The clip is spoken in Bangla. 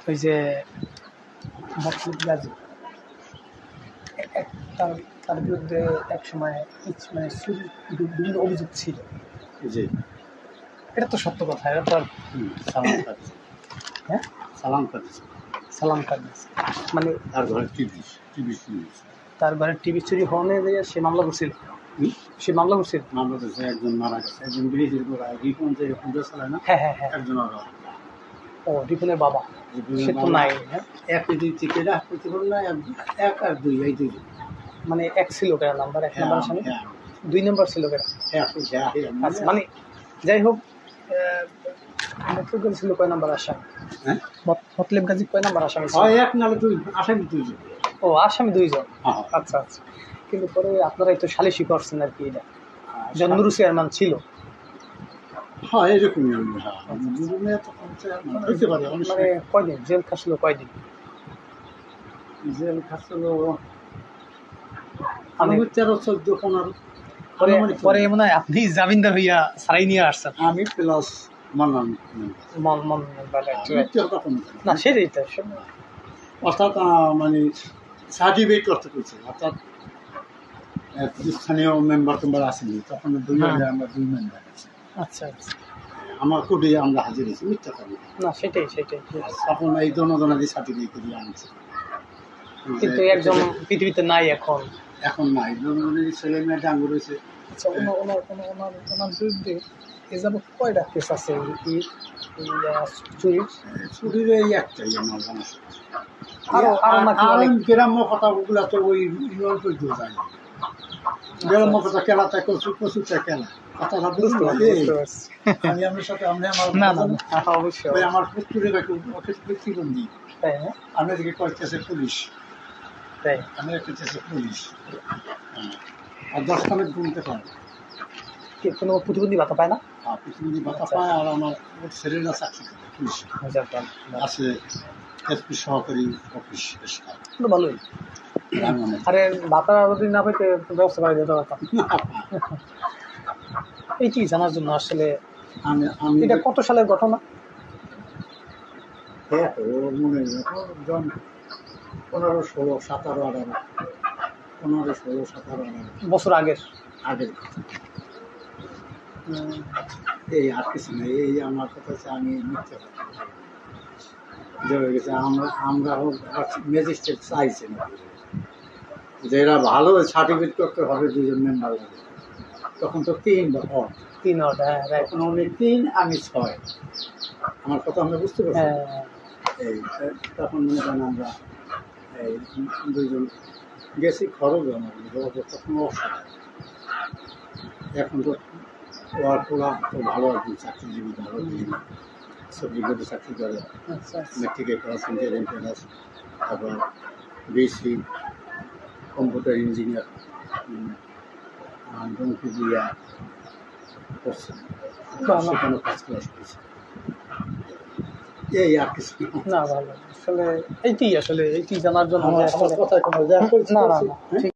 ওই যে গাজী তার বিরুদ্ধে এক সময় মানে বিভিন্ন অভিযোগ ছিল। জি, এটা তো সত্য কথা। এটা তো আর সালাম কাদিস। হ্যাঁ, সালাম কাদিস মানে তার ঘরে টিভি তার ঘরে টিভি চুরি হওয়ানো দিয়ে সে মামলা করছিল। মামলা করছে, একজন মারা গেছে, একজন বিদেশি রিপন যে পূজা চালায় না, হ্যাঁ হ্যাঁ হ্যাঁ, একজন ও রিপনের বাবা, সে তো নাই। হ্যাঁ, এক দুই থেকে না, এক আর দুই, এই দুই মানে এক ছিল কেন নাম্বার, এক নাম্বার আসামি, 2 নম্বর ছিল কেন। আচ্ছা, মানে যাই হোক, মতলব ছিল কয় নাম্বার আসামি? হ্যাঁ, মতলব গাজী কয় নাম্বার আসামি? এক নালে দুই আসামি, দুইজন। ও, আসামি 2 জন। আচ্ছা আচ্ছা, কিন্তু পরে আপনারাই তো সালিশি করছেন আর কি। এটা জন্মরু চেয়ারম্যান ছিল। হ্যাঁ, এরকমই। মানে কয়দিন জেল খাটছিল? কয়দিন জেল খাটছিল? আমি 13-14-15। পরে মনে হয় আপনি জামিনদার হইয়া ছাড়াই নিয়ে আসছেন। আমি প্লাস না, সেটাই তো। অর্থাৎ মানে সার্টিফিকেট করতে করছে, অর্থাৎ স্থানীয় মেম্বার টেম্বার আসেনি তখন, আমরা 2 মেম্বার আছি। আচ্ছা আচ্ছা, আমার কোর্টে আমরা হাজির হয়েছি, মিথ্যা কথা না, সেটাই তখন এই জনগণাদি সার্টিফিকেট দিয়ে আনছে। কিন্তু একজন পৃথিবীতে নাই এখন। এখন নাই, জনগণের ছেলে মেয়ে ডাঙ্গ রয়েছে। আচ্ছা, ওনার বিরুদ্ধে এ যাবৎ কয়টা কেস আছে চুরির? এই একটাই আমার জানা। আরো গ্রাম্য কথাগুলো তো ওই ইউনিয়ন পর্যন্ত যায় না। গ্রাম্য কথা খেলাতে কচুটা খেলা কথাটা বুঝতে পারি। আমি আপনার সাথে অবশ্যই আমার পুত্রের প্রতিবন্ধী, আপনাদেরকে কয়েকটাছে পুলিশ, আমি একটা পুলিশ আর 10 খানের গুনতে পারে। কোনো প্রতিবন্ধী ভাতা পায় না? প্রতিবন্ধী ভাতা পায়। আর আমার ছেলেরা চাকরি করে পুলিশ আছে, এসপি সহকারী অফিস। ভালোই। আরে ভাতা যদি না পাইতে ব্যবস্থা করে দিতে পারতাম। এই কি জানার জন্য আসলে এটা কত সালের ঘটনা? মনে 15, 16, 17, 18, 15, 16, 17, 18 বছর আগের। এই আর কিছু নেই। এই আমার কথা হচ্ছে, আমি মিথ্যা কথা যে হয়ে গেছে। আমরা ম্যাজিস্ট্রেট চাইছেন যে এরা ভালো সার্টিফিকেট করতে হবে 2 জন মেম্বার লাগে। তখন তো 3 অড। এখন উনি 3, আমি 6। আমার কথা আমরা বুঝতে পারছি। এই তখন মনে করেন আমরা এই 2 জন গেছি, খরচ তখন অসহায়। এখন তো ওরা তো ভালো একজন চাকরিজীবী, ভালো সবজিগুলো চাকরি করে, মেট্রিকে ক্লাস, ইঞ্জিনিয়ারিং ক্লাস, তারপর বিএসসি কম্পিউটার ইঞ্জিনিয়ার করছে, সেখানে ফার্স্ট ক্লাস করছে। এই আর কিছু না, ভালো। আসলে এইটি জানার জন্য কথা না।